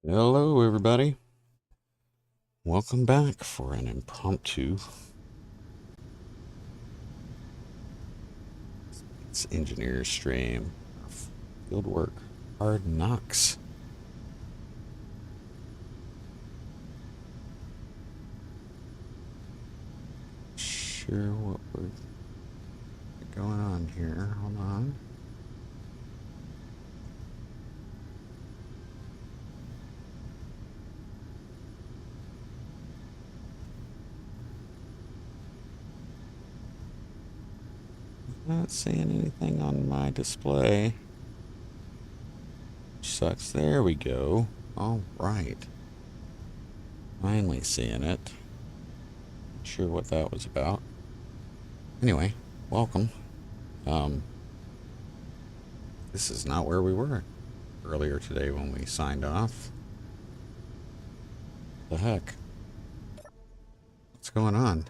Hello, everybody. Welcome back for an impromptu engineer stream of Fieldwork Hard Knocks. Sure, what we're going on here. Hold on. Not seeing anything on my display. Sucks. There we go. All right. Finally seeing it. Not sure what that was about. Anyway, welcome. This is not where we were earlier today when we signed off. The heck? What's going on?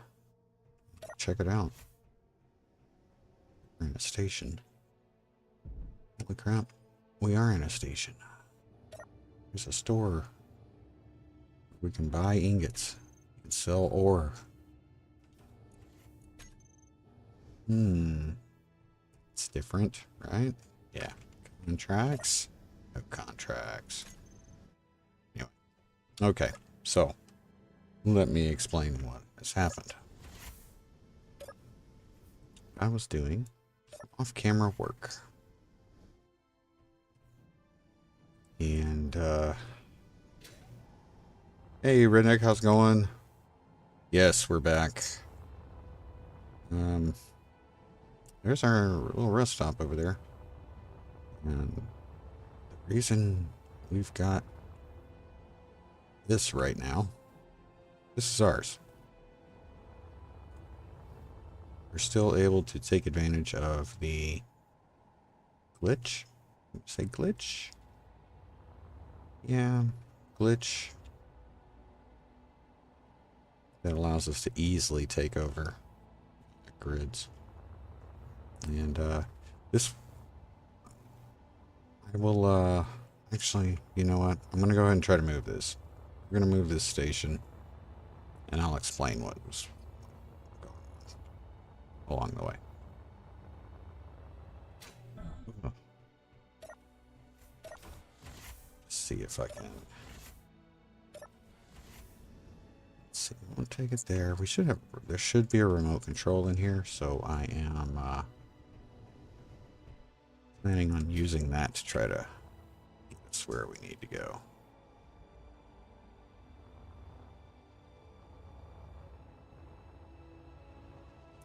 Check it out. We're in a station. Holy crap. We are in a station. There's a store. We can buy ingots. We can sell ore. It's different, right? Yeah. Contracts? No contracts. Anyway. Okay, so let me explain what has happened. I was doing off-camera work. And, hey, Redneck, how's it going? Yes, we're back. There's our little rest stop over there. And the reason we've got this right now, this is ours. We're still able to take advantage of the glitch. Say glitch? Yeah, glitch. That allows us to easily take over grids. And this, I will actually, you know what? I'm gonna go ahead and try to move this. We're gonna move this station, and I'll explain what was going on along the way. Let's see if I can. Let's see. We'll take it there. We should have. There should be a remote control in here, so I am planning on using that to try to get us where we need to go.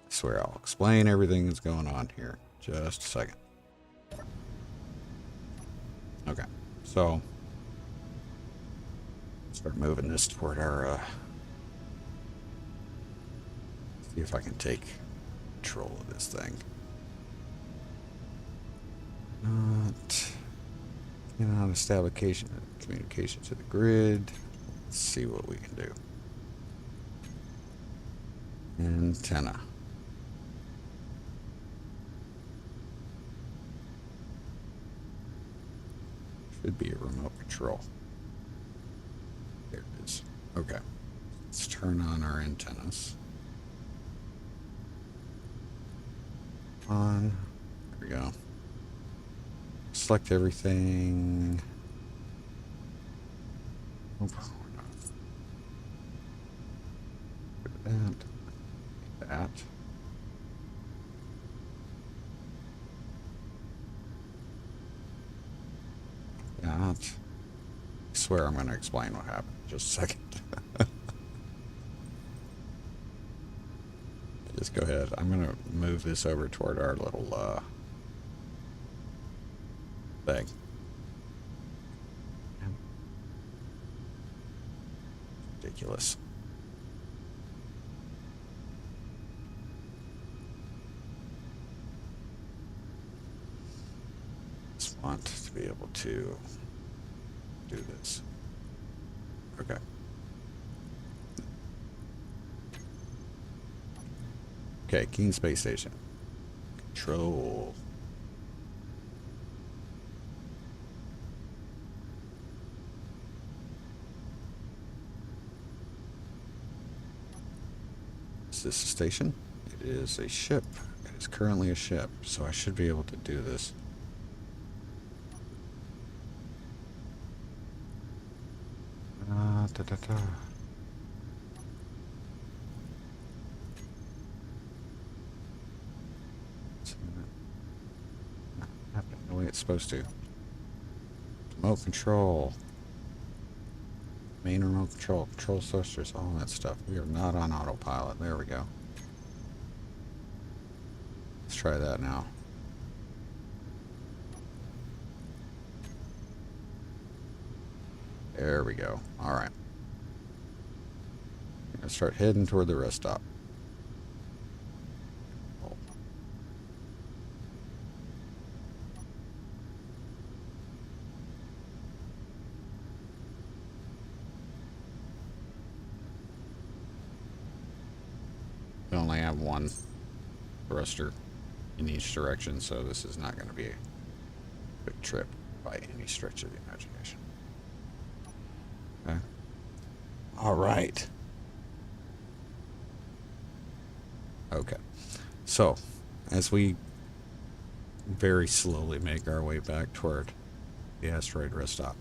I swear I'll explain everything that's going on here. Just a second. Okay, so start moving this toward our see if I can take control of this thing. Not, you know, establishing communication to the grid. Let's see what we can do. Antenna. Should be a remote control. There it is. Okay. Let's turn on our antennas. On. There we go. Select everything. Oh, that. That. That. I swear I'm going to explain what happened in just a second. Just go ahead. I'm going to move this over toward our little thing. Ridiculous. Just want to be able to do this. Okay. Okay, King Space Station. Control. Is this a station? It is a ship. It is currently a ship, so I should be able to do this. Da, da, da. Not happening the way it's supposed to. Remote control. Main remote control. Control thrusters. All that stuff. We are not on autopilot. There we go. Let's try that now. There we go. All right. I'm going to start heading toward the rest stop. Oh. We only have one thruster in each direction, so this is not going to be a good trip by any stretch of the imagination. Okay. All right. Okay. So, as we very slowly make our way back toward the asteroid rest stop,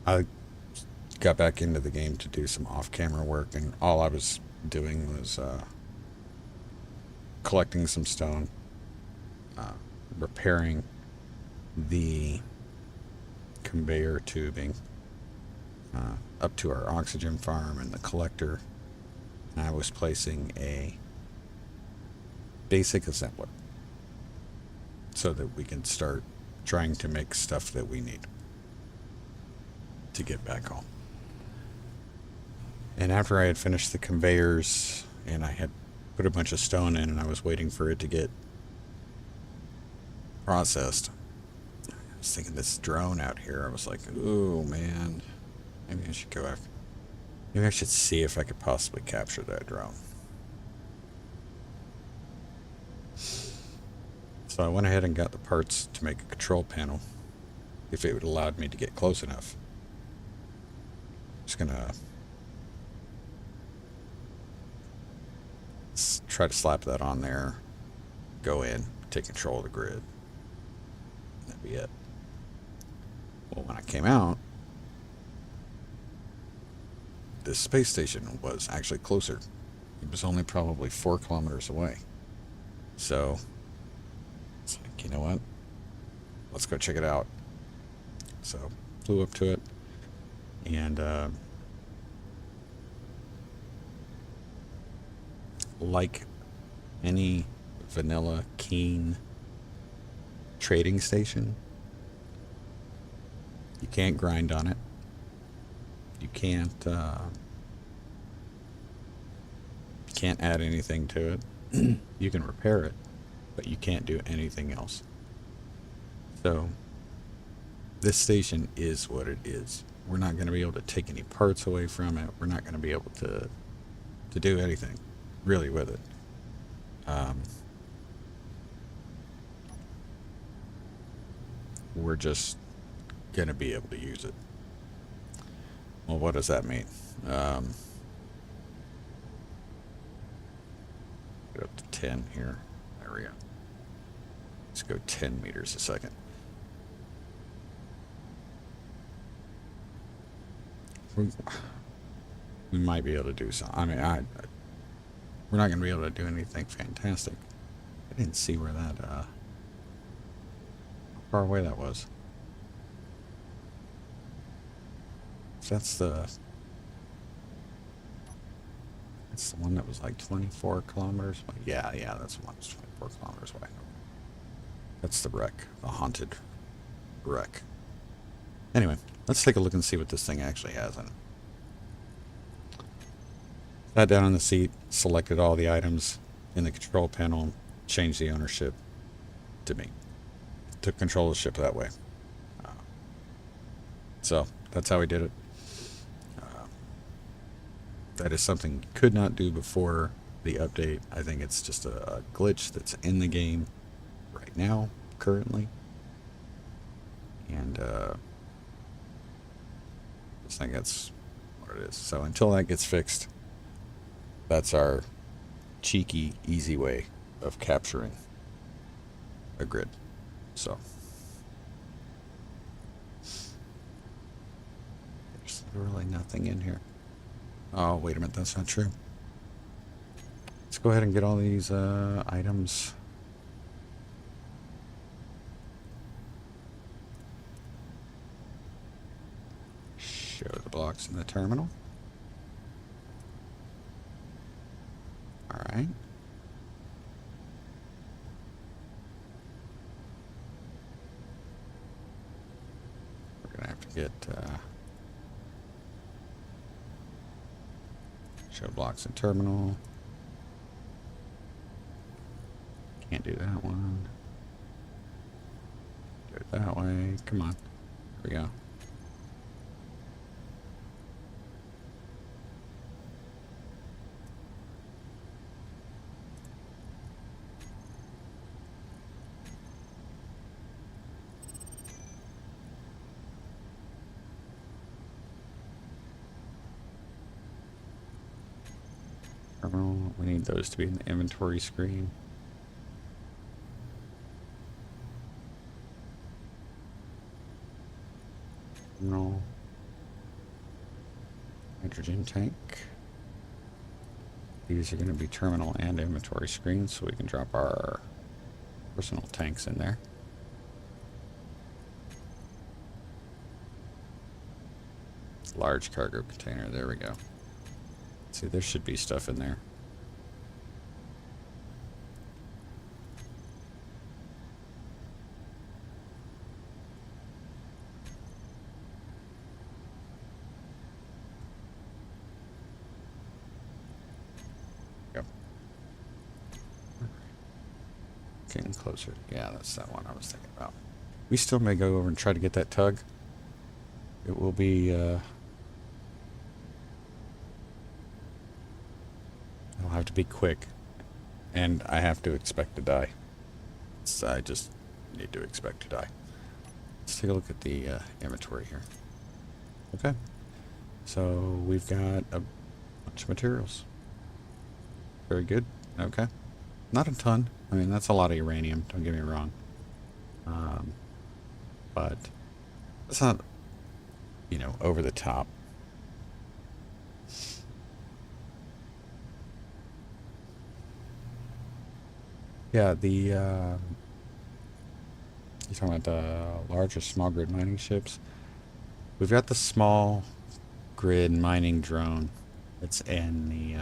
I got back into the game to do some off-camera work, and all I was doing was collecting some stone, repairing the conveyor tubing up to our oxygen farm and the collector, and I was placing a basic assembler so that we can start trying to make stuff that we need to get back home. And after I had finished the conveyors and I had put a bunch of stone in and I was waiting for it to get processed, I was thinking this drone out here, I was like, ooh man, maybe I should go after, maybe I should see if I could possibly capture that drone. So I went ahead and got the parts to make a control panel if it would allow me to get close enough. Just gonna try to slap that on there, go in, take control of the grid. That'd be it. Well, when I came out, this space station was actually closer. It was only probably 4 kilometers away. So, it's like, you know what? Let's go check it out. So, flew up to it, and like any vanilla keen trading station, you can't grind on it. You can't add anything to it. You can repair it, but you can't do anything else. So this station is what it is. We're not going to be able to take any parts away from it. We're not going to be able to do anything really with it. We're just going to be able to use it. Well, what does that mean? Get up to 10 here. There we go. Let's go 10 meters a second. We might be able to do something. I mean, we're not going to be able to do anything fantastic. I didn't see where that, how far away that was. So that's the one that was like 24 kilometers away. Yeah, that's the one that's 24 kilometers away. That's the wreck, the haunted wreck. Anyway, let's take a look and see what this thing actually has in it. Sat down in the seat, selected all the items in the control panel, changed the ownership to me. Took control of the ship that way. So that's how we did it. That is something you could not do before the update. I think it's just a glitch that's in the game right now, currently. And I think that's, what what it is. So until that gets fixed, that's our cheeky, easy way of capturing a grid. So there's literally nothing in here. Oh, wait a minute, that's not true. Let's go ahead and get all these items. Show the blocks in the terminal. All right. We're gonna have to get show blocks in terminal. Can't do that one. Do it that way. Come on. Here we go. We need those to be in the inventory screen. No. Hydrogen tank. These are going to be terminal and inventory screens, so we can drop our personal tanks in there. Large cargo container, there we go. See, there should be stuff in there. Yep. Getting closer. Yeah, that's that one I was thinking about. We still may go over and try to get that tug. It will be, it'll have to be quick. And I have to expect to die. So I just need to expect to die. Let's take a look at the inventory here. Okay. So we've got a bunch of materials. Very good. Okay. Not a ton. I mean, that's a lot of uranium, don't get me wrong. But it's not, you know, over the top. Yeah, you're talking about large or small grid mining ships. We've got the small grid mining drone that's in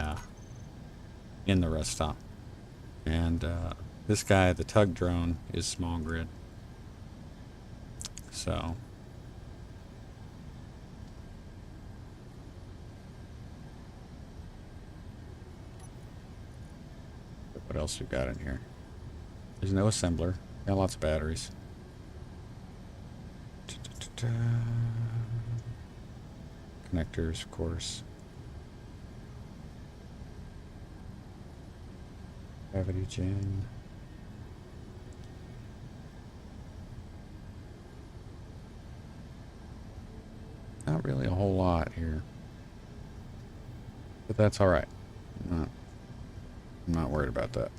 the rest stop. And this guy, the tug drone, is small grid. So what else we got in here? There's no assembler. Got lots of batteries. Connectors, of course. Gravity gen. Not really a whole lot here. But that's alright. I'm not worried about that.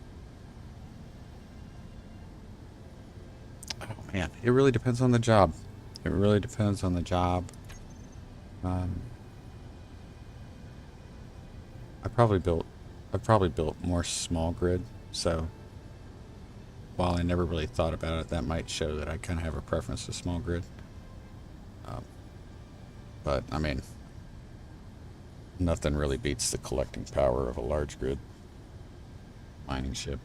Oh man, it really depends on the job. It really depends on the job. I've probably built more small grid, so while I never really thought about it, that might show that I kind of have a preference to small grid. But I mean, nothing really beats the collecting power of a large grid mining ship.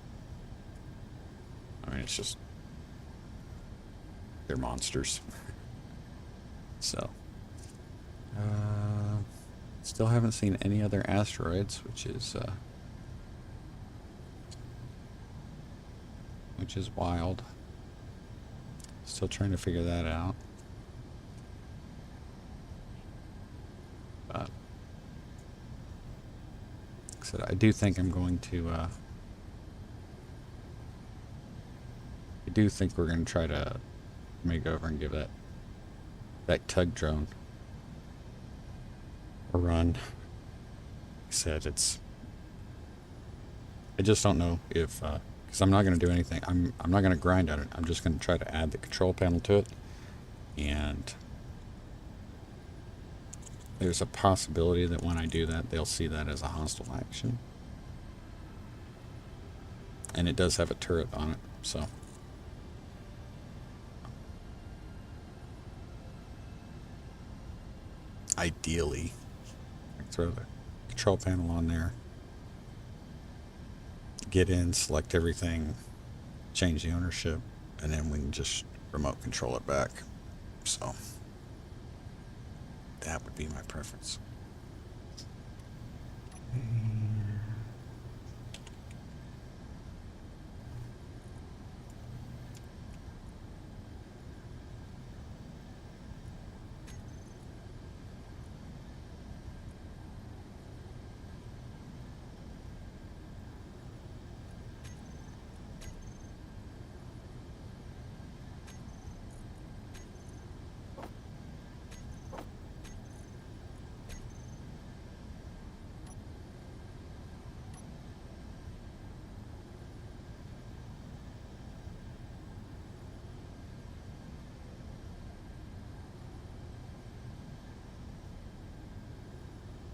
I mean, it's just, they're monsters. So, still haven't seen any other asteroids, which is wild. Still trying to figure that out. But, like I said, I do think I'm going to, I do think we're going to try to make over and give that tug drone a run. Like I said, I just don't know if, because I'm not going to do anything. I'm not going to grind on it. I'm just going to try to add the control panel to it. And there's a possibility that when I do that, they'll see that as a hostile action. And it does have a turret on it, so. Ideally, I can throw the control panel on there, get in, select everything, change the ownership, and then we can just remote control it back. So that would be my preference.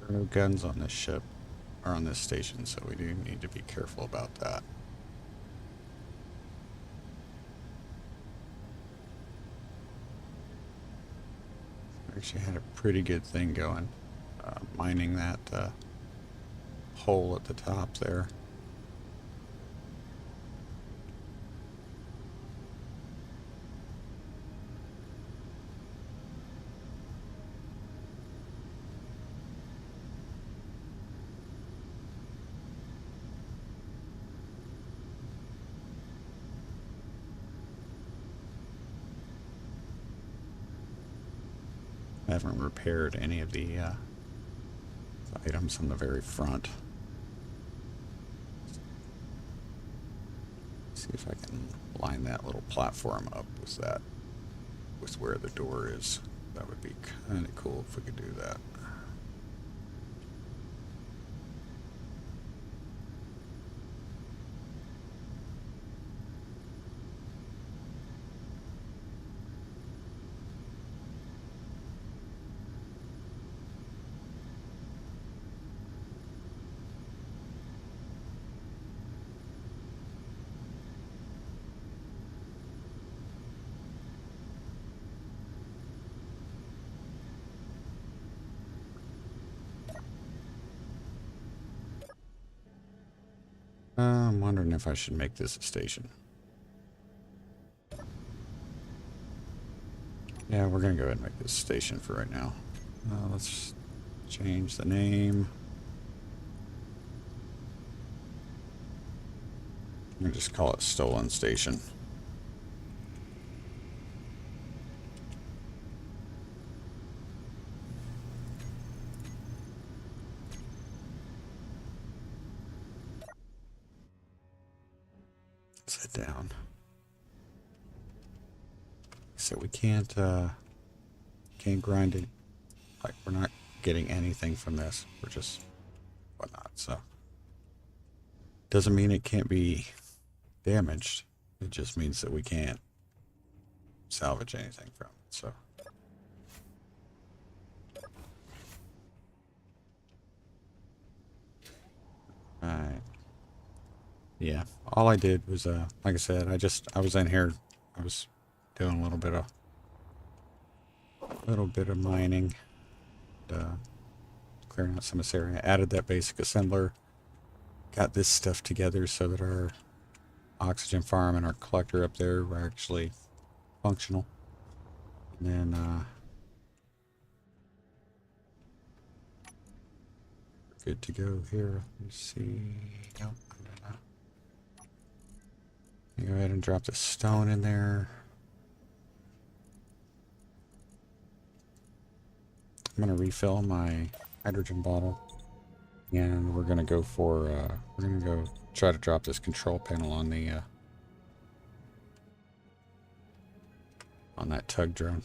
There are no guns on this ship, or on this station, so we do need to be careful about that. Actually had a pretty good thing going, mining that hole at the top there. I haven't repaired any of the items on the very front. See if I can line that little platform up with where the door is. That would be kind of cool if we could do that. I'm wondering if I should make this a station. Yeah, we're gonna go ahead and make this a station for right now. Let's change the name. I'm gonna just call it Stolen Station. Sit down. So we can't grind it. Like, we're not getting anything from this. We're just whatnot. So doesn't mean it can't be damaged. It just means that we can't salvage anything from it. So alright. Yeah, all I did was like I said, I was in here, I was doing a little bit of mining, clearing out some of this area. Added that basic assembler, got this stuff together so that our oxygen farm and our collector up there were actually functional. And then we're good to go here. Let's see. Nope, go ahead and drop the stone in there. I'm gonna refill my hydrogen bottle, and we're gonna go try to drop this control panel on the on that tug drone.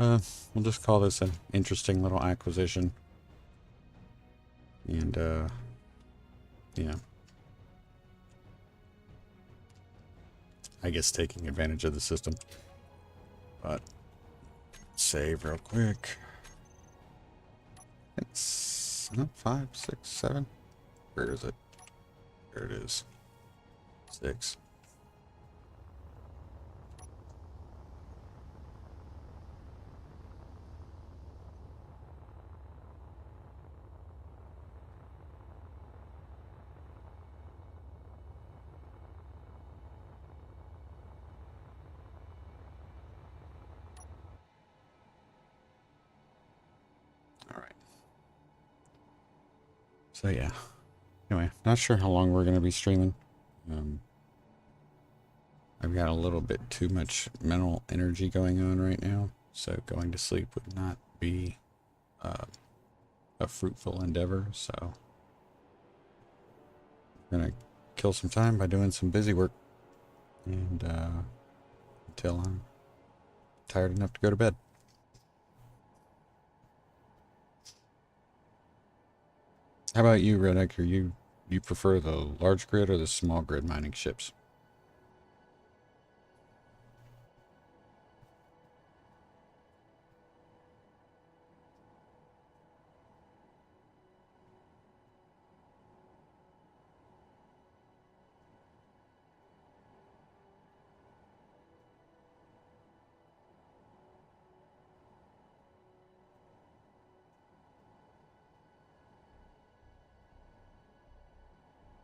we'll just call this an interesting little acquisition. And, yeah. I guess taking advantage of the system. But, save real quick. It's 5, 6, 7. Where is it? There it is. 6. So yeah, anyway, not sure how long we're going to be streaming. I've got a little bit too much mental energy going on right now, so going to sleep would not be a fruitful endeavor. So I'm going to kill some time by doing some busy work, and until I'm tired enough to go to bed. How about you, Red Egg? You prefer the large grid or the small grid mining ships?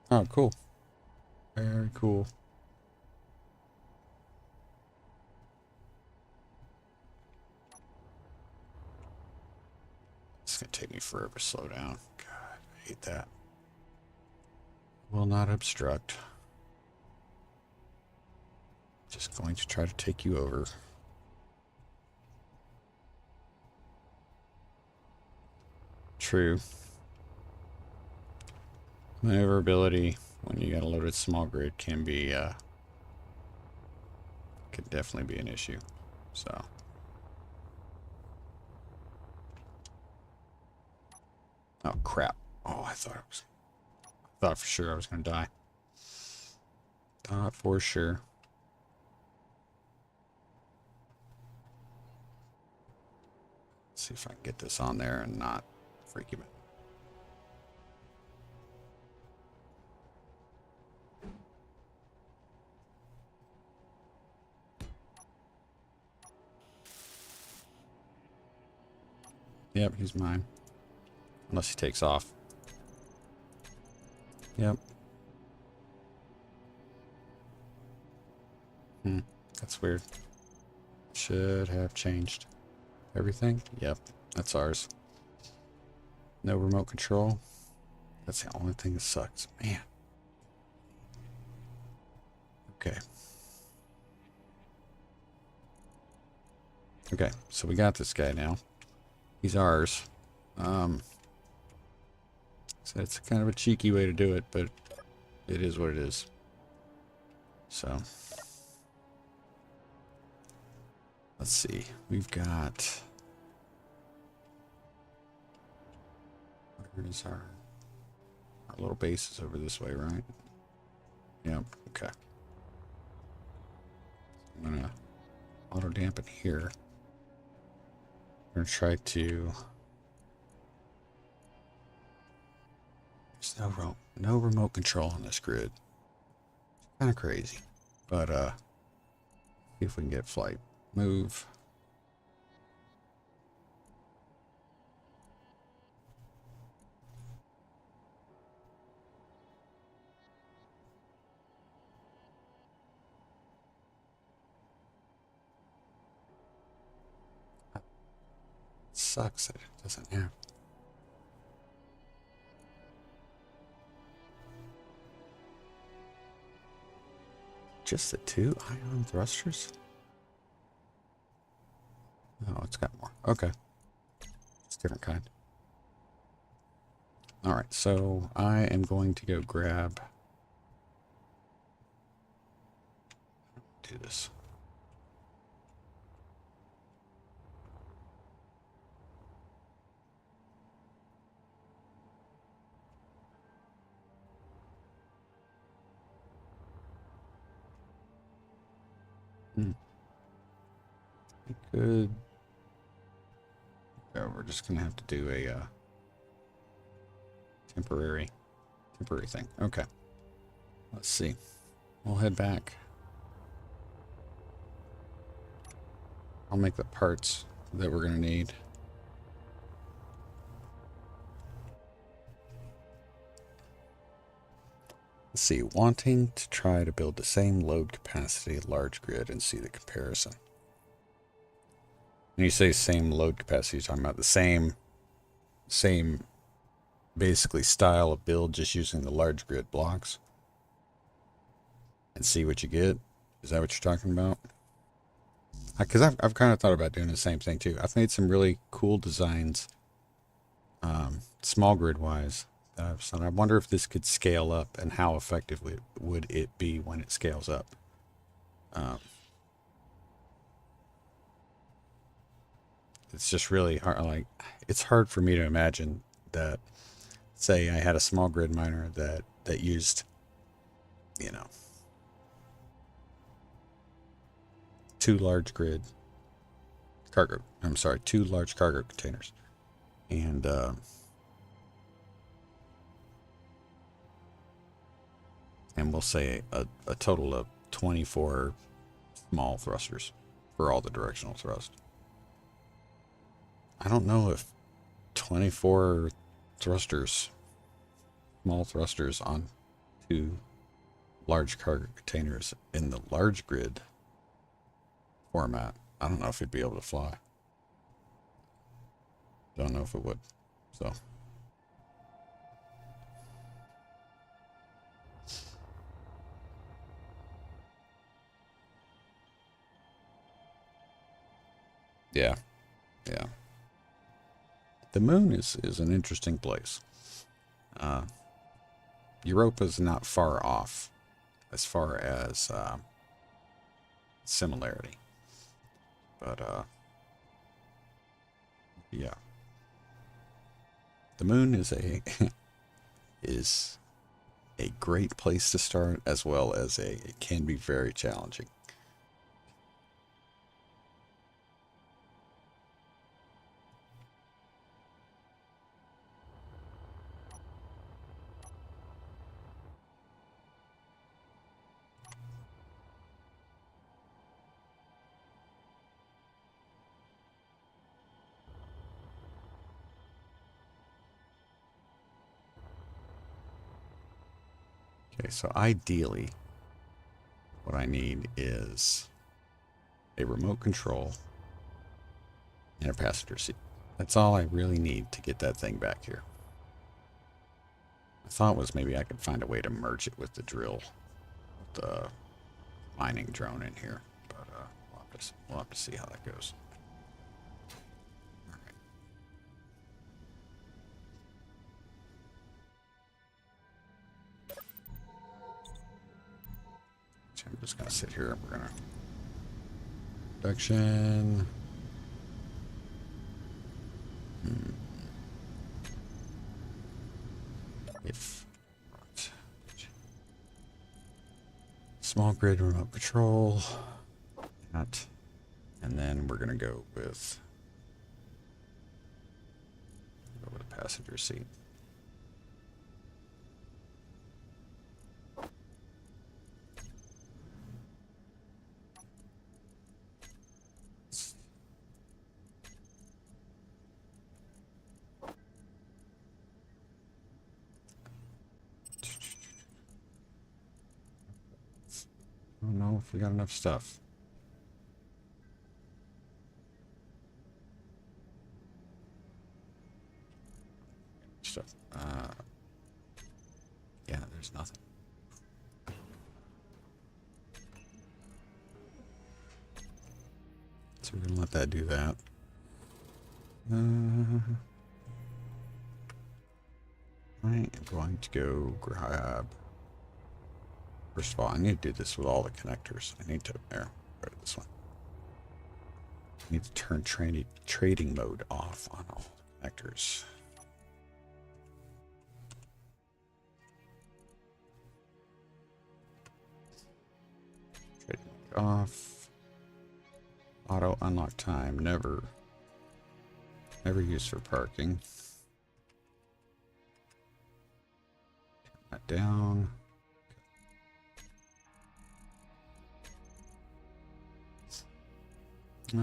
Oh, cool. Very cool. It's gonna take me forever to slow down. God, I hate that. Will not obstruct. Just going to try to take you over. True. Maneuverability when you got a loaded small grid can be could definitely be an issue. So oh crap. Oh, I thought for sure I was gonna die. Thought for sure. Let's see if I can get this on there and not freak him out. Yep, he's mine. Unless he takes off. Yep. That's weird. Should have changed everything. Yep, that's ours. No remote control. That's the only thing that sucks. Man. Okay. Okay, so we got this guy now. He's ours. So it's kind of a cheeky way to do it, but it is what it is. So let's see. We've got, where is our little base is over this way, right? Yep. Okay. I'm gonna auto dampen here. I'm gonna try to. There's no remote control on this grid. Kind of crazy, but see if we can get flight. Move. Sucks that it doesn't have. Just the 2 ion thrusters? Oh, it's got more. Okay. It's a different kind. Alright, so I am going to go grab. Do this. We could. Yeah, we're just gonna have to do a temporary thing. Okay. Let's see. We'll head back. I'll make the parts that we're gonna need. Let's see. Wanting to try to build the same load capacity large grid and see the comparison. When you say same load capacity, you're talking about the same basically style of build, just using the large grid blocks and see what you get. Is that what you're talking about? Because I've kind of thought about doing the same thing too. I've made some really cool designs, small grid wise. So I wonder if this could scale up and how effective would it be when it scales up. It's just really hard. Like, it's hard for me to imagine that, say, I had a small grid miner that used, you know, two large cargo containers, and we'll say a total of 24 small thrusters for all the directional thrust. I don't know if 24 thrusters, small thrusters on two large cargo containers in the large grid format, I don't know if it'd be able to fly. Don't know if it would. So. Yeah. Yeah. The moon is an interesting place. Europa's not far off as far as similarity. But yeah. The moon is a is a great place to start, as well as it can be very challenging. Okay, so ideally, what I need is a remote control and a passenger seat. That's all I really need to get that thing back here. My thought was maybe I could find a way to merge it with the drill, with the mining drone in here, but we'll have to see how that goes. All right. So I'm just gonna sit here and we're gonna production. If small grid remote control, that, and then we're gonna go with a passenger seat. I don't know if we got enough stuff. Yeah, there's nothing. So we're gonna let that do that. I am going to go grab. First of all, I need to do this with all the connectors. I need to go to this one. I need to turn trading mode off on all the connectors. Trading mode off. Auto unlock time, never used for parking. Turn that down. A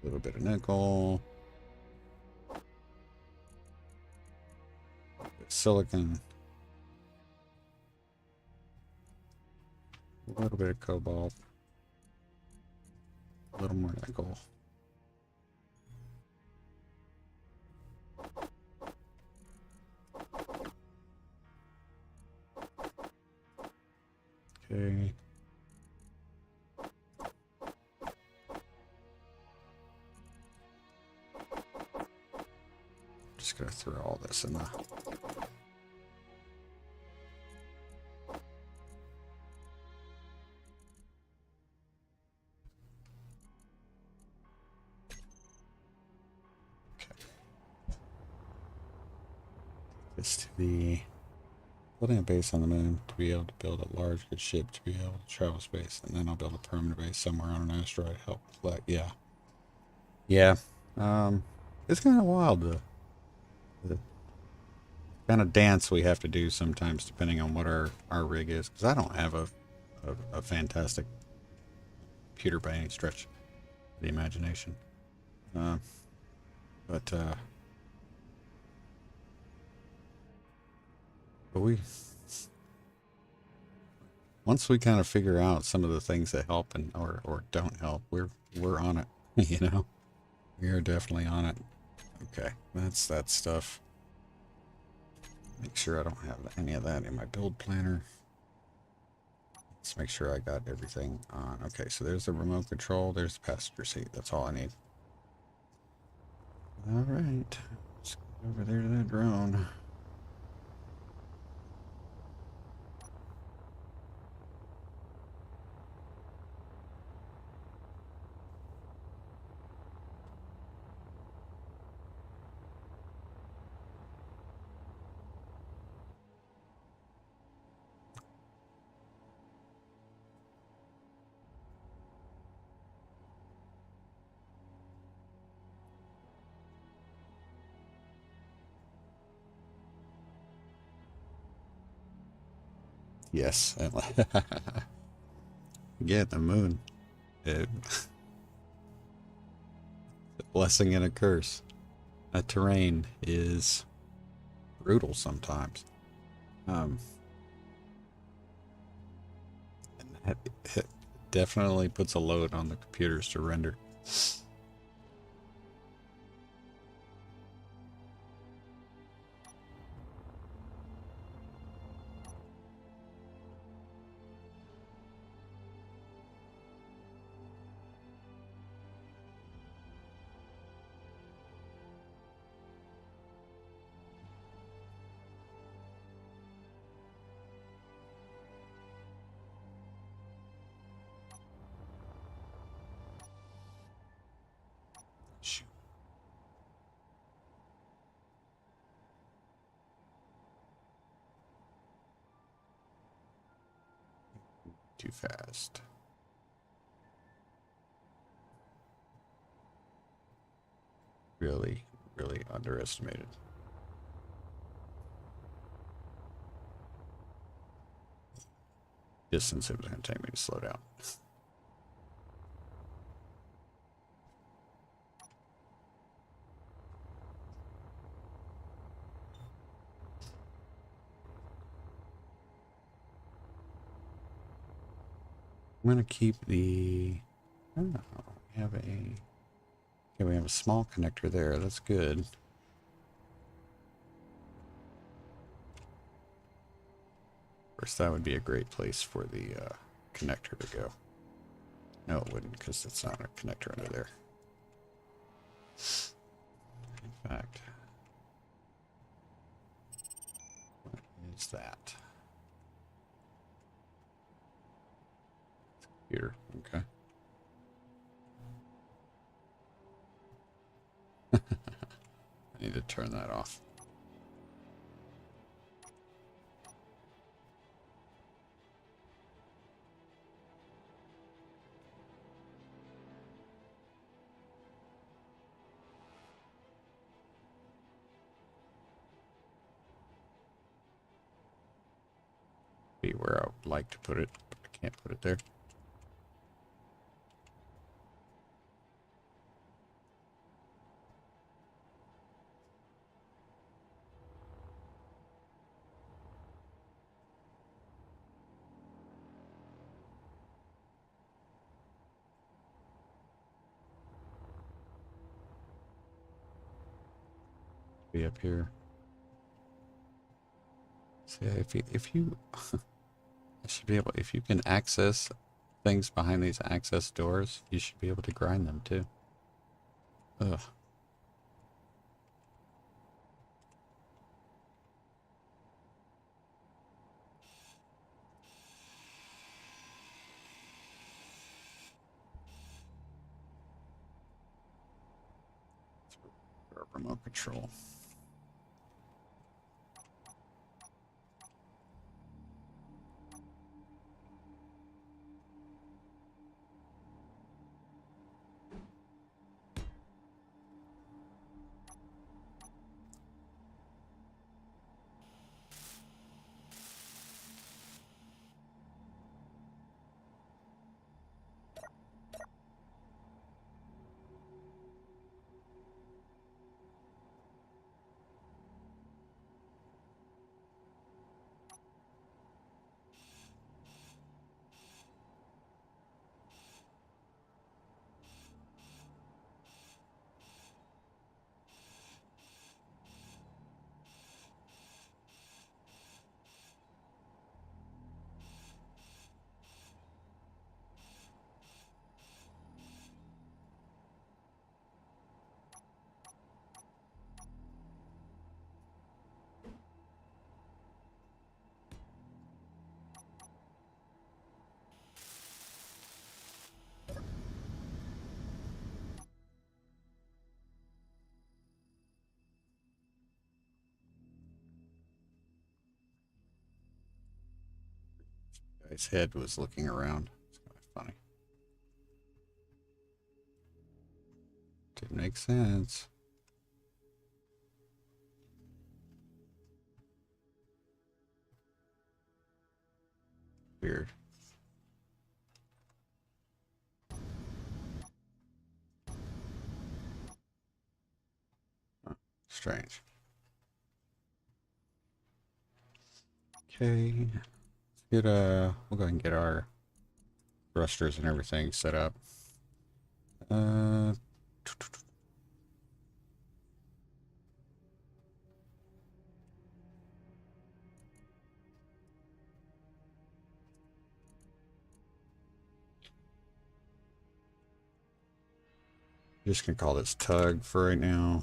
little bit of nickel. Silicon. A little bit of cobalt. A little more nickel. Okay. Just gonna throw all this in the this to be building a base on the moon to be able to build a large good ship to be able to travel space, and then I'll build a permanent base somewhere on an asteroid. Help collect. Yeah. It's kind of wild the kind of dance we have to do sometimes depending on what our rig is, because I don't have a fantastic computer by any stretch of the imagination. But once we kind of figure out some of the things that help and or don't help, we're on it. You know, we are definitely on it. Okay, that's that stuff. Make sure I don't have any of that in my build planner. Let's make sure I got everything on. Okay, so there's the remote control. There's the passenger seat. That's all I need. All right, let's go over there to that drone. Yes. Yeah, the moon. It's a blessing and a curse. That terrain is brutal sometimes. And it definitely puts a load on the computers to render. Too fast. Really underestimated. Distance it was going to take me to slow down. I'm going to keep the... Oh, we have we have a small connector there. That's good. Of course, that would be a great place for the connector to go. No, it wouldn't, because it's not a connector under there. In fact, what is that? Computer, okay. I need to turn that off. where I would like to put it, but I can't put it there. Be up here. See, if you I should be able, if you can access things behind these access doors, you should be able to grind them too. Ugh. Remote control. His head was looking around. It's kind of funny. Didn't make sense. Weird. Huh. Strange. Okay. Let's get we'll go ahead and get our thrusters and everything set up. Just gonna call this tug for right now.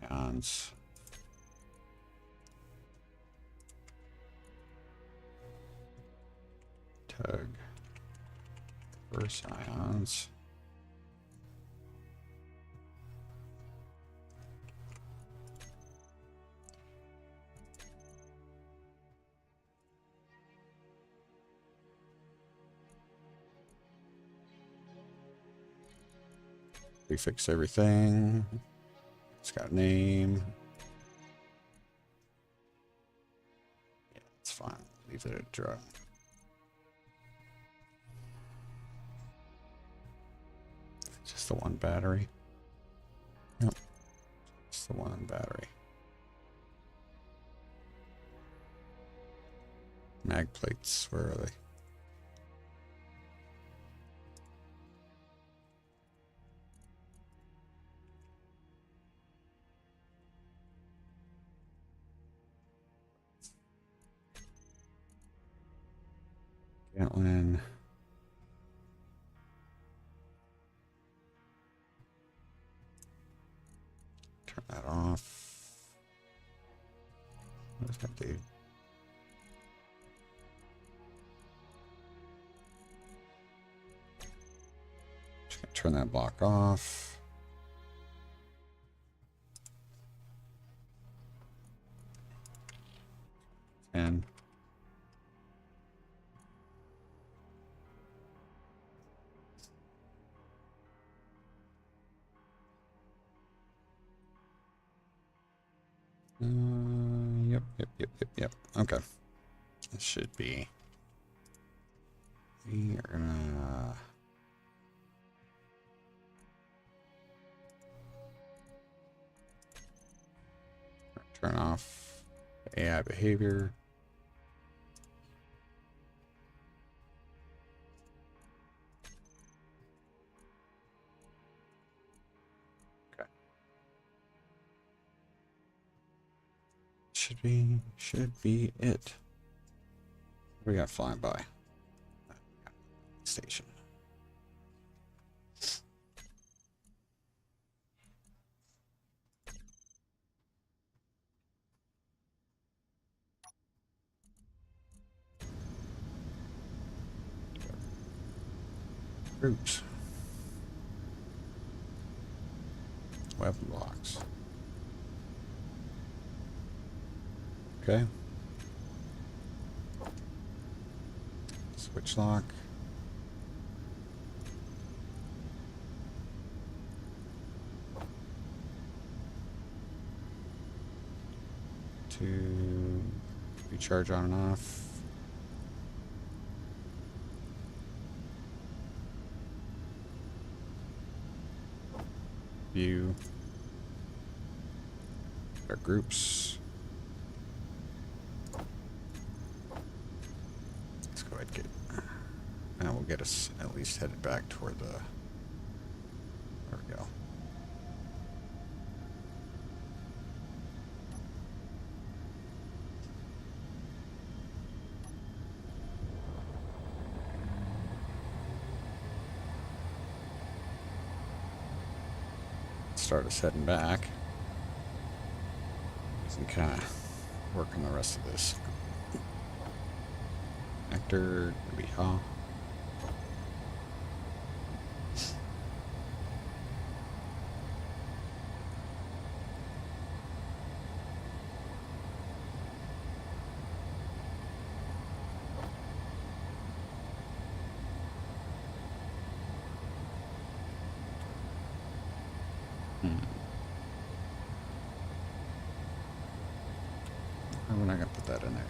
Ions. Tug. Reverse ions. Prefix everything. It's got a name. Yeah, it's fine. Leave it at dry. Just the one battery. Yep. Just the one battery. Mag plates, where are they? Gatlin. Turn that off. What does that do? Just gonna turn that block off. And yep. Yep. Okay. This should be. We are gonna. Turn off AI behavior. Okay. Should be it. What we got flying by? Station. Groups. Web blocks. Okay. Switch lock. To recharge on and off. View. Our groups. Let's go ahead and get. And we'll get us at least headed back toward the. There we go. Start us heading back. We can kind of work on the rest of this. Actor, maybe ha. We're not gonna put that in there.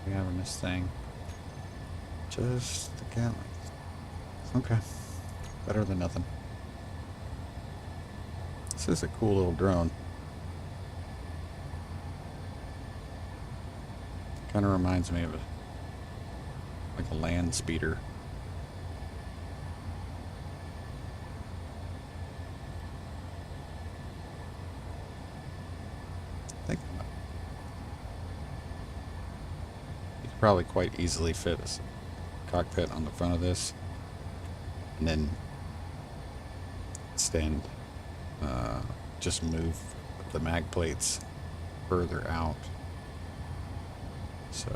We have in this thing. Just the cat lights. Okay. Better than nothing. This is a cool little drone. Kind of reminds me of like a land speeder. I think you could probably quite easily fit a cockpit on the front of this, and then just move the mag plates further out. So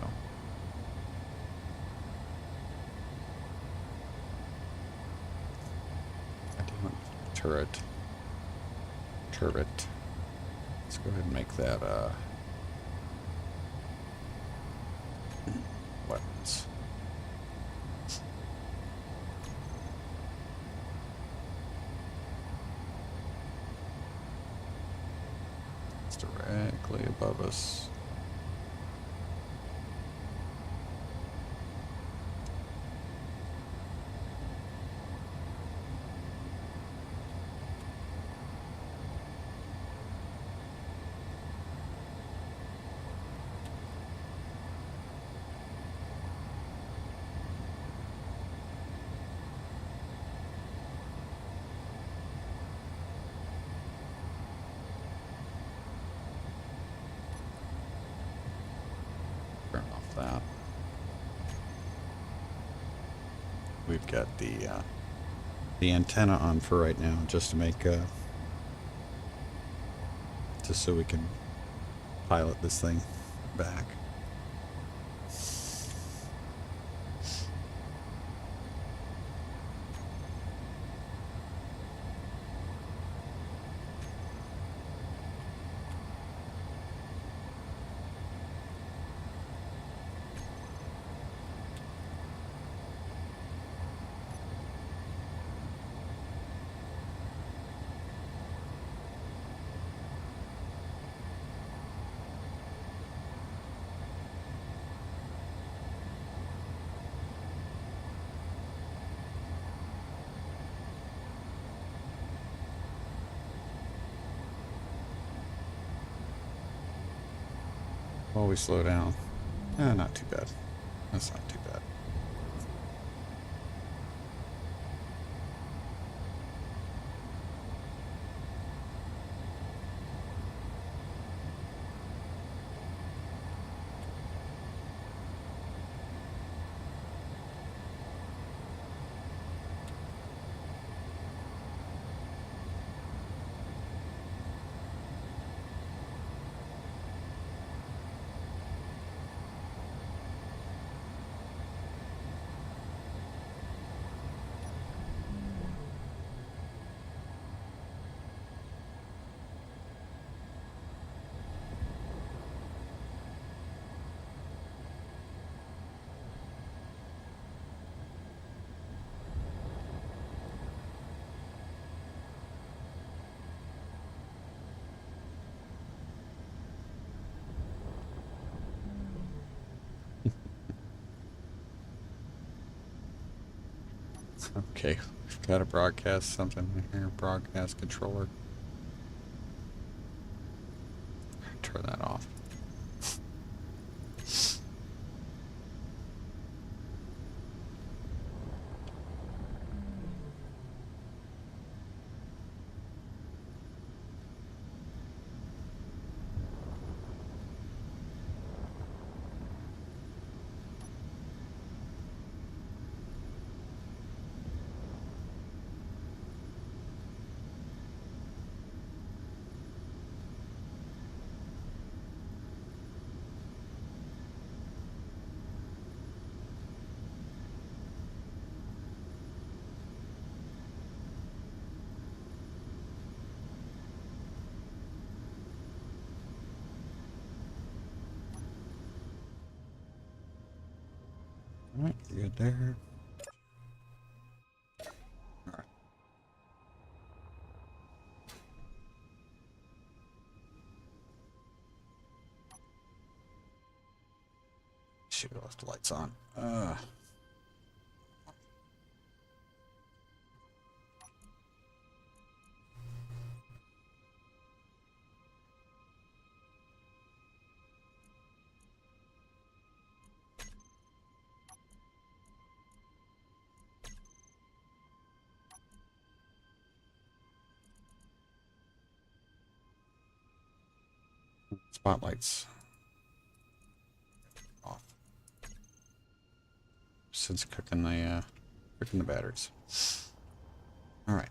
I do want turret. Let's go ahead and make that weapons. It's directly above us. Turn off that. We've got the antenna on for right now, just to make just so we can pilot this thing back. while we slow down. Not too bad. That's not too bad. Okay, we've got to broadcast something here. Broadcast controller. Turn that off. Alright, good there. Alright. Shoot, I left the lights on. Spotlights off. Since cooking the batteries. All right.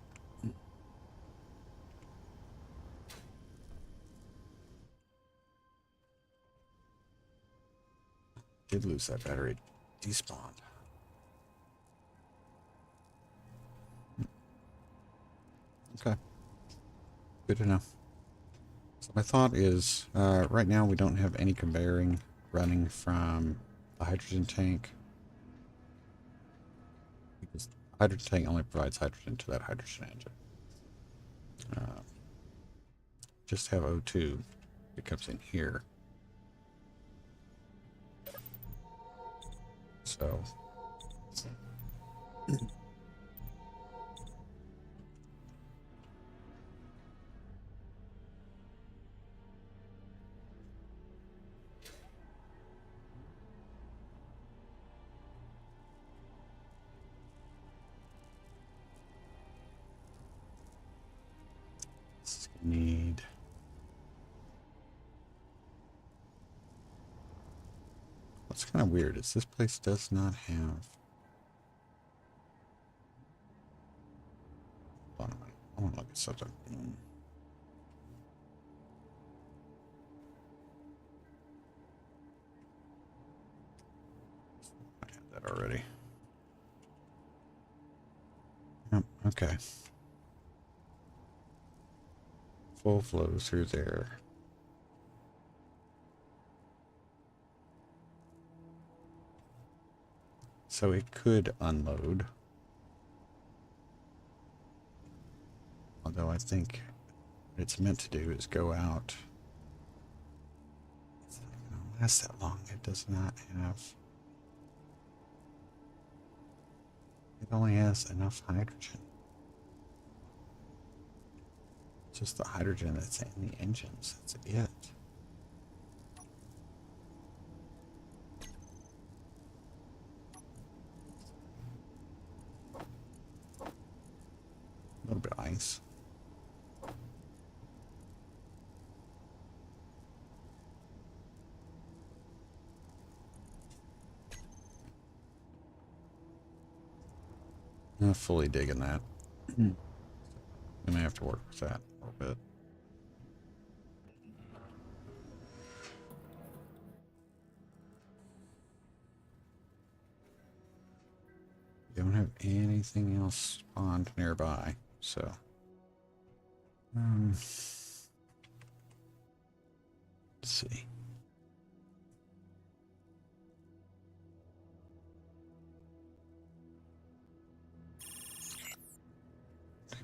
Did lose that battery. Despawned. Okay. Good to know. So my thought is, right now we don't have any conveying running from the hydrogen tank. Because the hydrogen tank only provides hydrogen to that hydrogen engine. Just have O2. It comes in here. So... need... What's kind of weird is this place does not have... Hold on a minute. I want to look at something. I had that already. Yep, okay. Full flow through there. So it could unload. Although I think what it's meant to do is go out. It's not going to last that long. It does not have... It only has enough hydrogen. Just the hydrogen that's in the engines. That's it. nice. Not fully digging that. I may have to work with that a little bit. Don't have anything else spawned nearby, so let's see.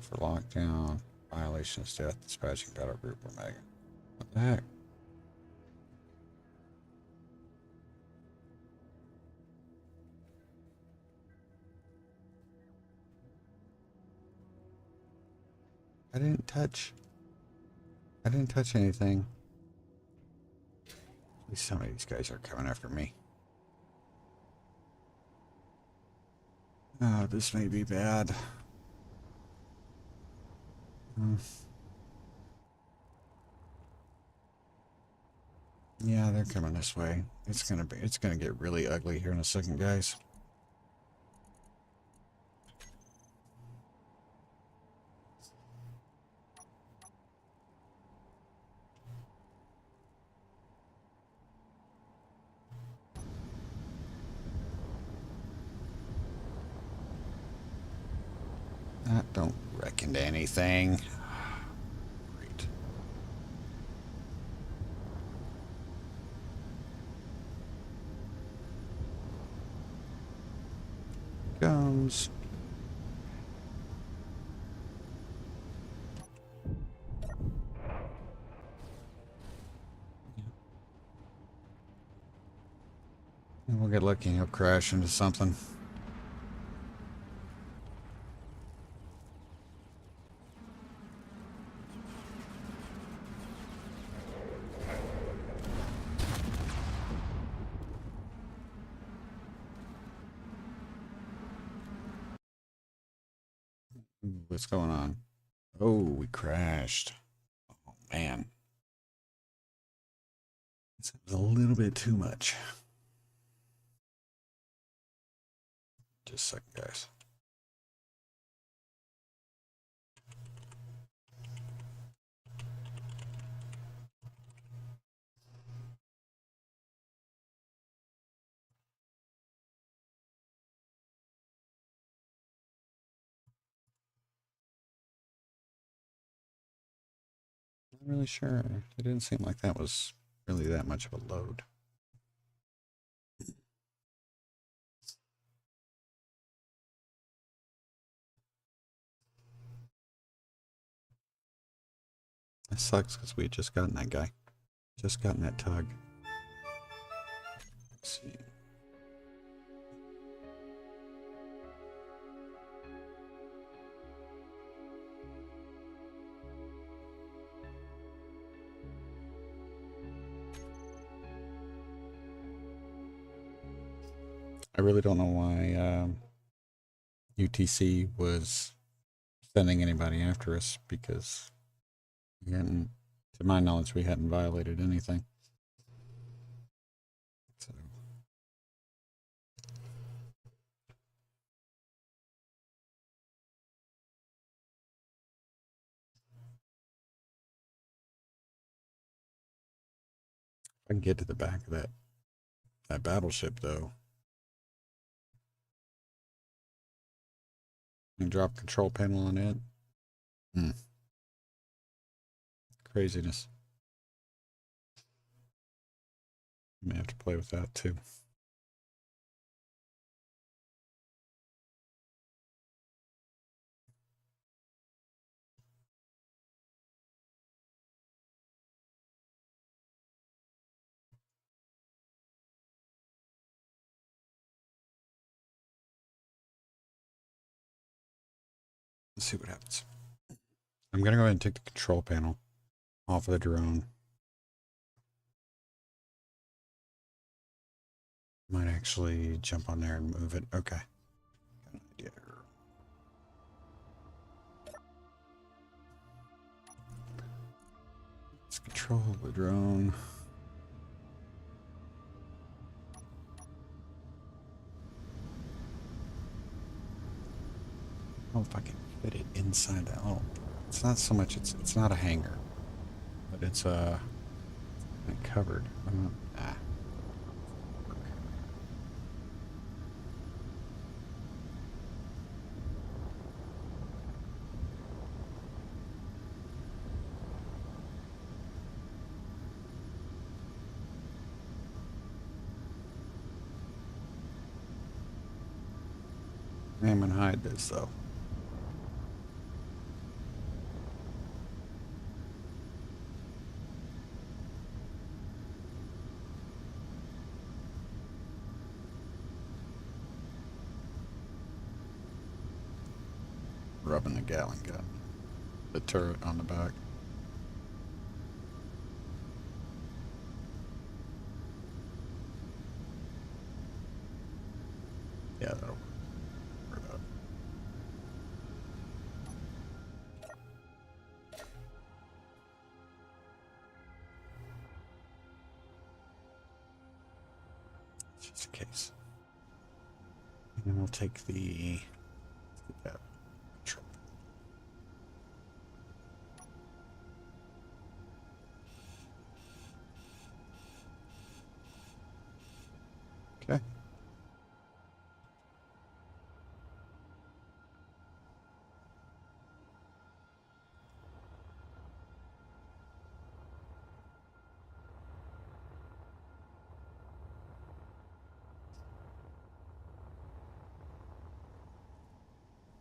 For lockdown, violations, death, dispatching battle group, Omega. What the heck? I didn't touch anything. At least some of these guys are coming after me. Oh, this may be bad. Yeah, they're coming this way. It's gonna get really ugly here in a second, guys. That don't reckon to anything. Great. Comes. And we'll get lucky and he'll crash into something. What's going on? Oh, we crashed. Oh, man. This was a little bit too much. Just a second, guys. Not really sure. It didn't seem like that was really that much of a load. That sucks because we had just gotten that guy. Just gotten that tug. Let's see. I really don't know why UTC was sending anybody after us, because we hadn't, to my knowledge, we hadn't violated anything. So. If I can get to the back of that battleship, though, and drop control panel on it. Craziness. May have to play with that too. Let's see what happens. I'm gonna go ahead and take the control panel off of the drone. Might actually jump on there and move it. Okay. Got an idea. Control the drone. Oh, if I can fit it inside that. Oh, it's not so much. It's not a hangar, but it's covered. Ah. I'm gonna hide this though. Rubbing the Gatling gun. The turret on the back. Yeah, that'll work. Just in case. And then we'll take the trip. Okay.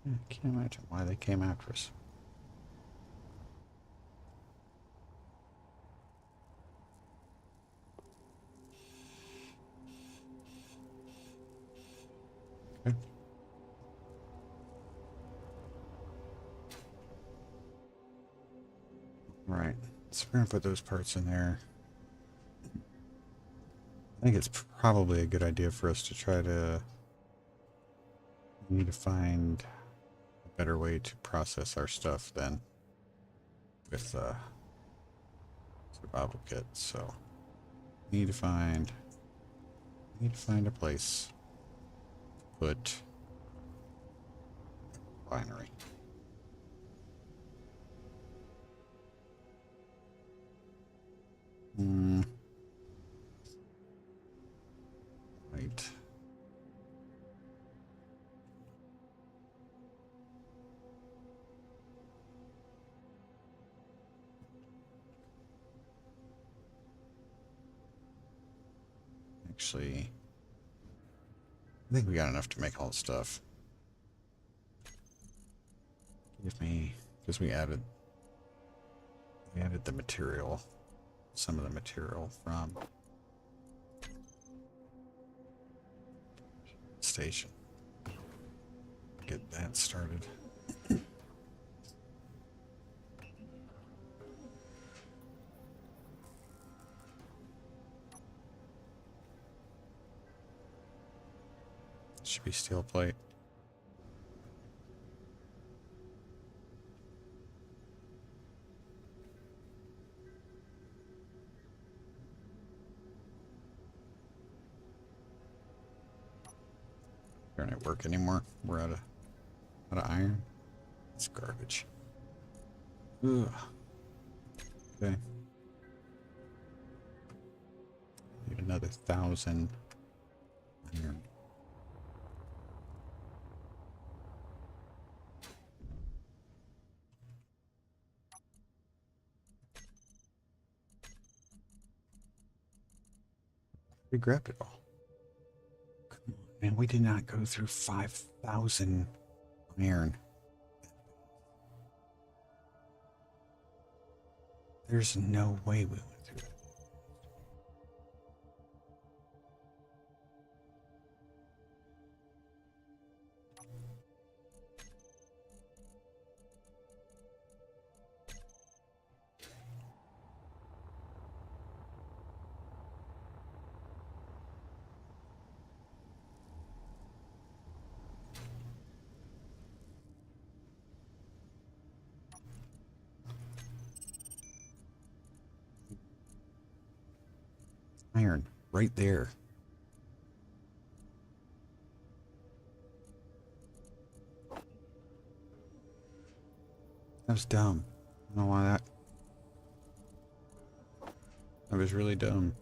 I can't imagine why they came after us. Okay. Right. So we're gonna put those parts in there. I think it's probably a good idea for us to try to. We need to find a better way to process our stuff than with survival kit. So we need to find a place to put binary. Right. Actually, I think we got enough to make all the stuff. Give me, because we added the material, some of the material from station. Get that started. Should be steel plate. Don't it work anymore? We're out of iron. It's garbage. Ugh. Okay. Need another 1,000 iron. We grabbed it all. Come on, man. We did not go through 5,000 iron. There's no way we went through it. Iron right there. That was dumb. I don't know why that was really dumb.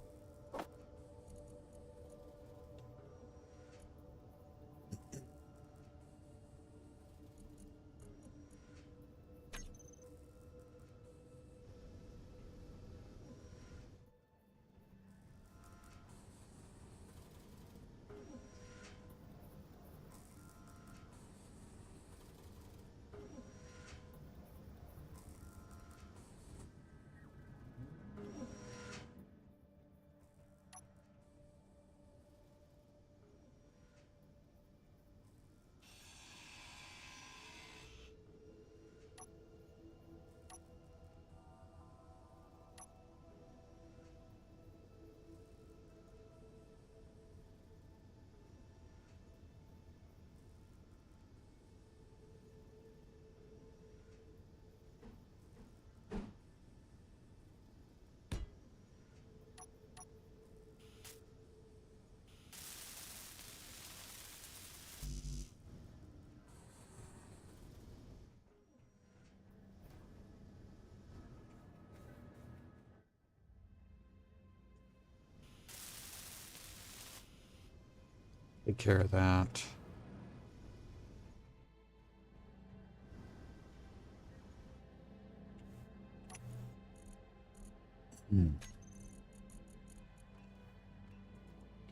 Take care of that.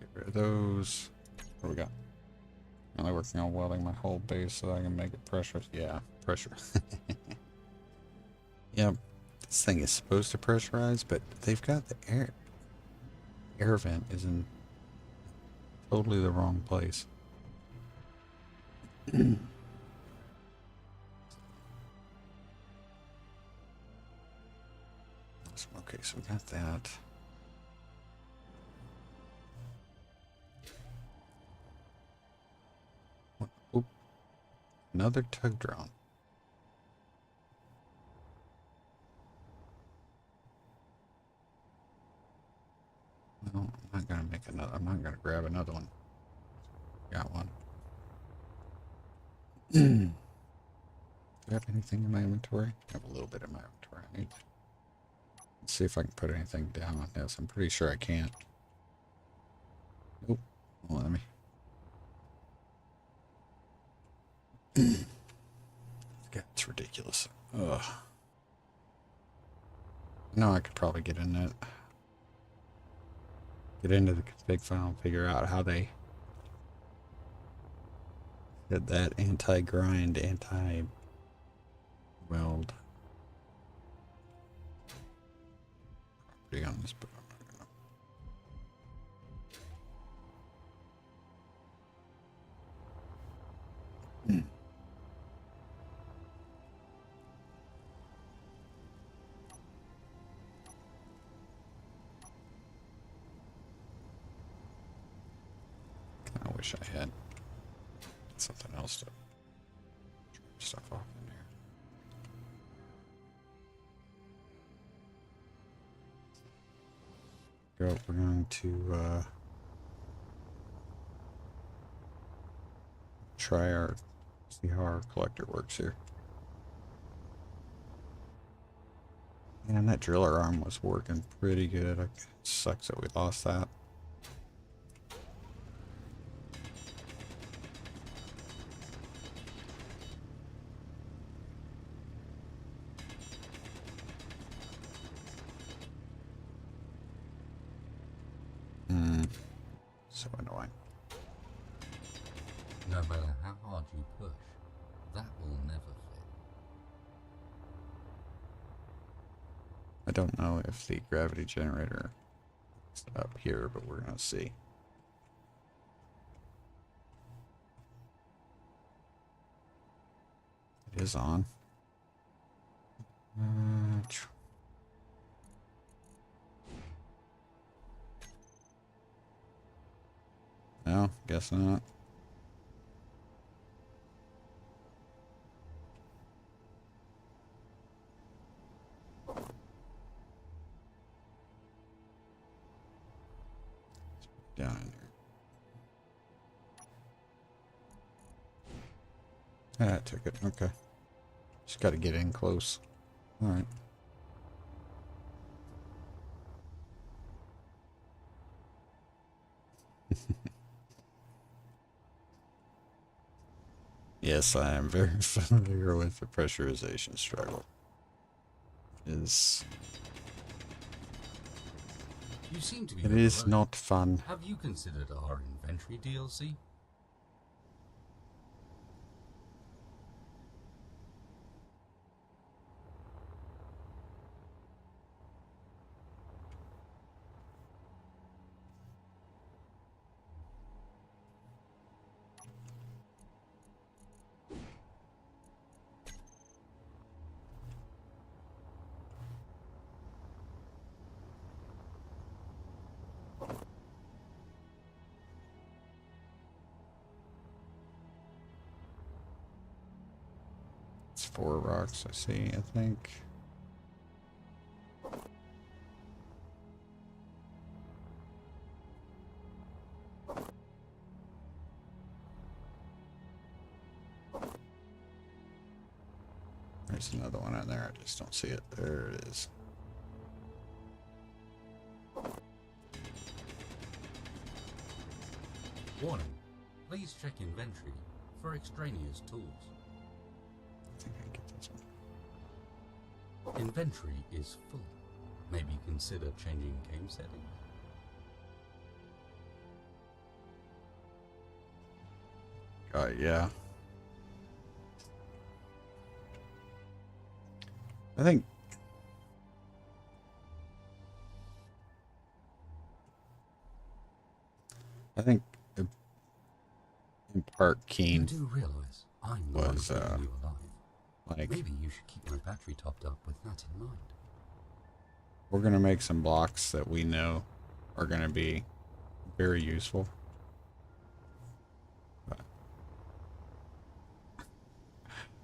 Get rid of those. What do we got? Only working on welding my whole base so that I can make it pressure. Yeah, pressure. Yep. This thing is supposed to pressurize, but they've got the air vent is in totally the wrong place. Okay, so we got that. Oop. Another tug drone. Well, I'm not gonna make another. I'm not gonna grab another one. Got one. Do I have anything in my inventory? I have a little bit in my inventory. I need to see if I can put anything down on this. I'm pretty sure I can't. Nope. Well, let me. God, it's ridiculous. Ugh. No, I could probably get in it. Get into the config file and figure out how they did that anti-grind, anti-weld property on this book. I wish I had something else to trim stuff off in here. Go. We're going to see how our collector works here. And that driller arm was working pretty good. It sucks that we lost that. So annoying. No matter how hard you push, that will never fit. I don't know if the gravity generator is up here, but we're gonna see. It is on. No, guess not. down in there. Ah, I took it. Okay. Just got to get in close. All right. Yes, I am very familiar with the pressurization struggle. You seem to be It is overloaded. not fun. Have you considered our inventory DLC? It's 4 rocks, I see, I think. There's another one in there, I just don't see it. There it is. Warning. Please check inventory for extraneous tools. I think I can get this one. Inventory is full. Maybe consider changing game settings. Yeah. I think in part You Keen do realize I'm the was, one keeping you alive. like, Maybe you should keep my battery topped up with that in mind. we're gonna make some blocks that we know are gonna be very useful. But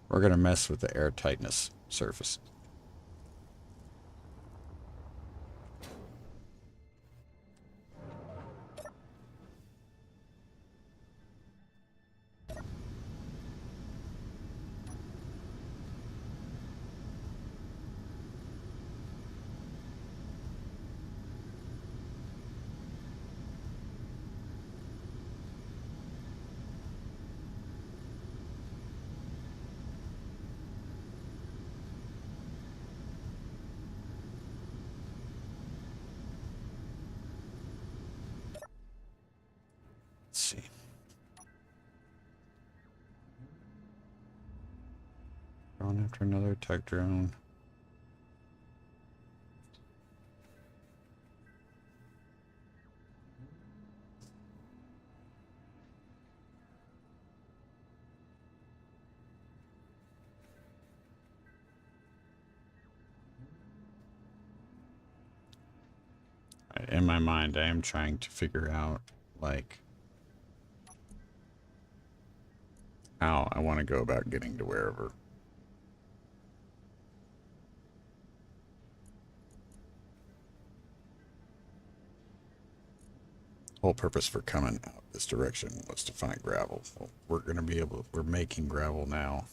we're gonna mess with the air tightness surface. Let's see. Going after another tech drone. In my mind, I am trying to figure out, like, how I want to go about getting to wherever. Whole purpose for coming out this direction was to find gravel. Well, we're going to be able, we're making gravel now.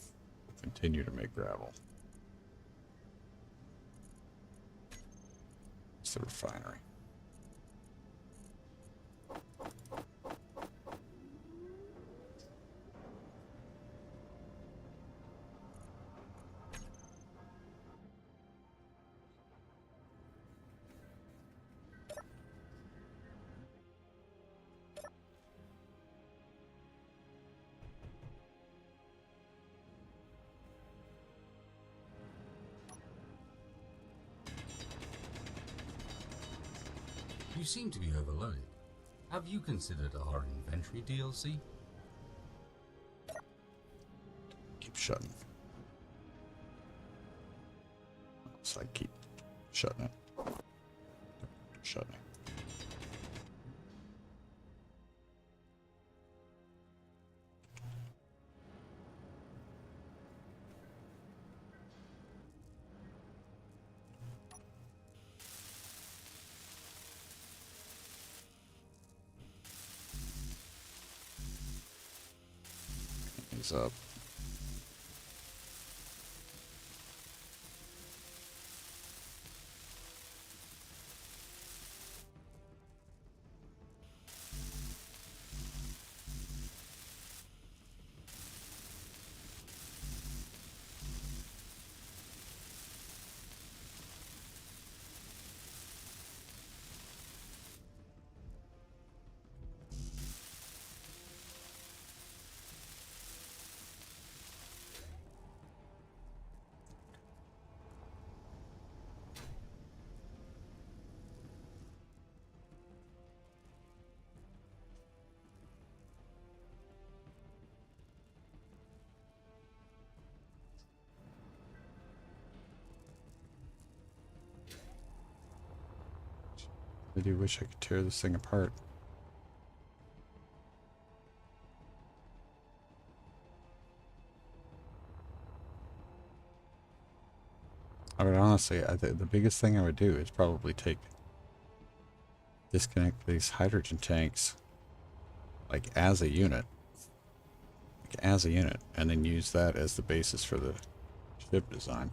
We'll continue to make gravel. It's the refinery. You seem to be overloaded. Have you considered our inventory DLC? Keep shutting. It's like keep shutting it. Shutting it. these up. I do wish I could tear this thing apart. I would honestly, the biggest thing I would do is probably disconnect these hydrogen tanks, like as a unit, and then use that as the basis for the ship design.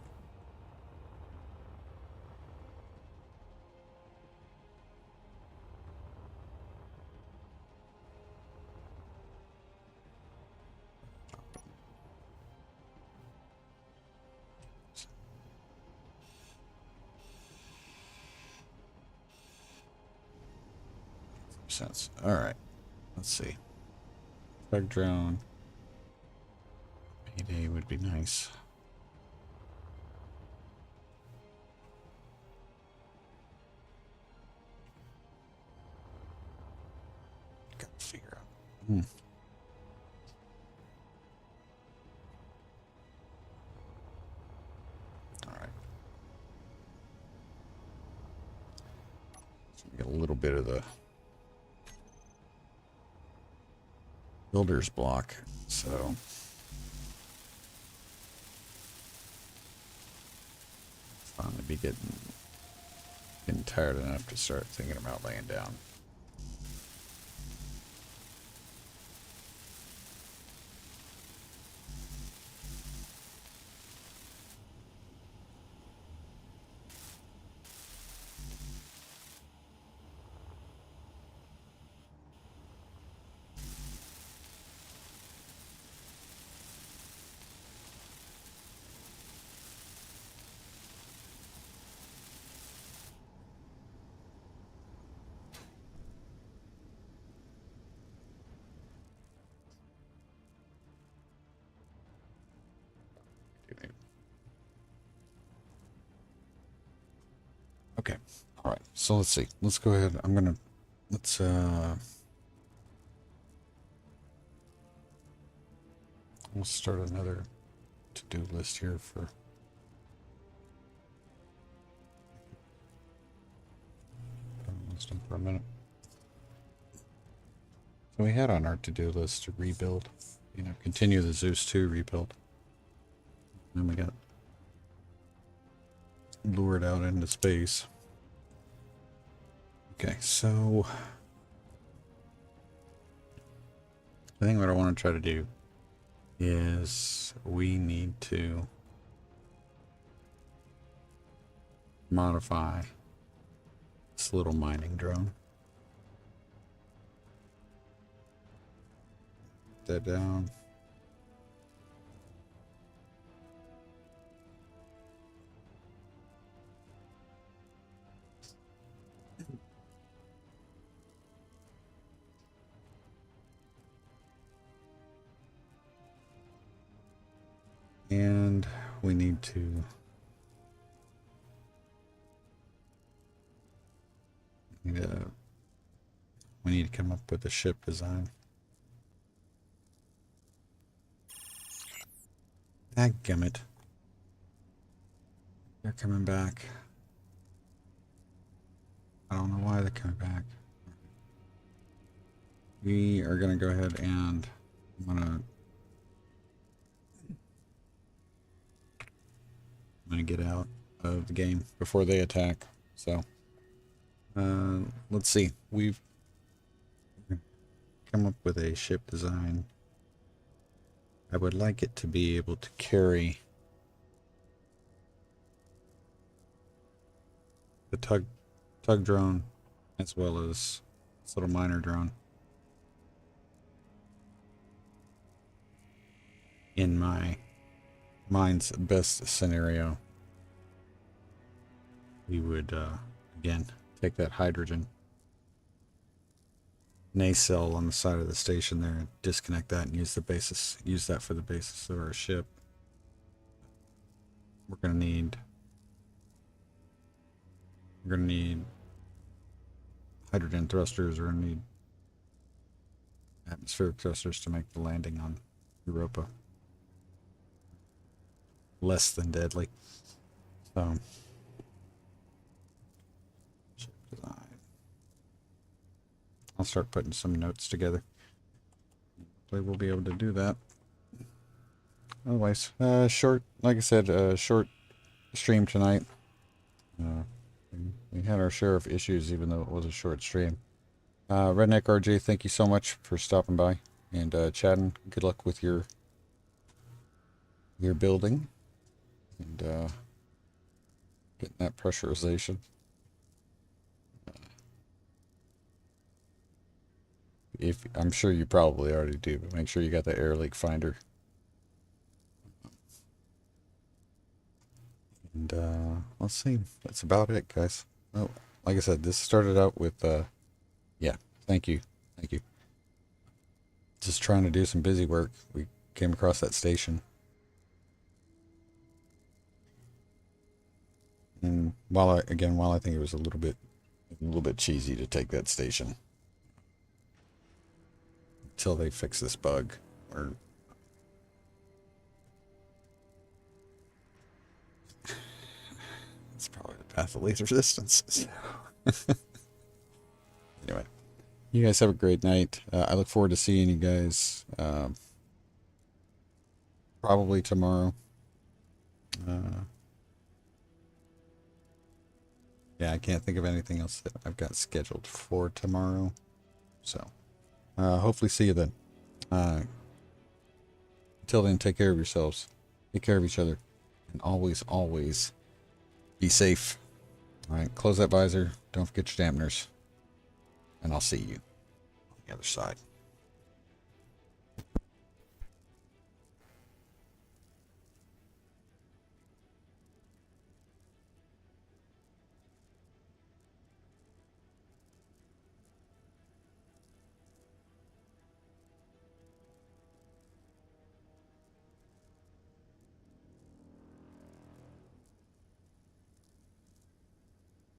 Sense. All right. Let's see. Tug drone. Mayday would be nice. Gotta figure out. All right. So we get a little bit of the builder's block, so finally be getting tired enough to start thinking about laying down. Okay. All right. So let's see. Let's go ahead. Let's we'll start another to-do list here for a minute. So we had on our to-do list to rebuild, continue the Zeus 2 rebuild. And we got lured out into space. Okay, so I think what I want to try to do is we need to modify this little mining drone. Put that down. And we need to come up with a ship design. Dadgummit. They're coming back. I don't know why they're coming back. We are going to go ahead and I'm going to get out of the game before they attack. So let's see. We've come up with a ship design. I would like it to be able to carry the tug drone as well as this little miner drone. In my mind's best scenario, we would again take that hydrogen nacelle on the side of the station there and disconnect that and use that for the basis of our ship. We're gonna need hydrogen thrusters. We're gonna need atmospheric thrusters to make the landing on Europa less than deadly. So, ship design. I'll start putting some notes together. Hopefully we'll be able to do that. Otherwise, short, like I said, short stream tonight. We had our share of issues, even though it was a short stream. Redneck RJ, thank you so much for stopping by and chatting. Good luck with your building and getting that pressurization. If I'm sure you probably already do, but make sure you got the air leak finder. And let's see. That's about it, guys. Oh, like I said, this started out with yeah, thank you. Just trying to do some busy work. We came across that station. And while I think it was a little bit cheesy to take that station until they fix this bug, or it's probably the path of least resistance. Anyway, you guys have a great night. I look forward to seeing you guys probably tomorrow. Yeah, I can't think of anything else that I've got scheduled for tomorrow. So, hopefully see you then. Until then, take care of yourselves. Take care of each other. And always, always be safe. All right, close that visor. Don't forget your dampeners. And I'll see you on the other side.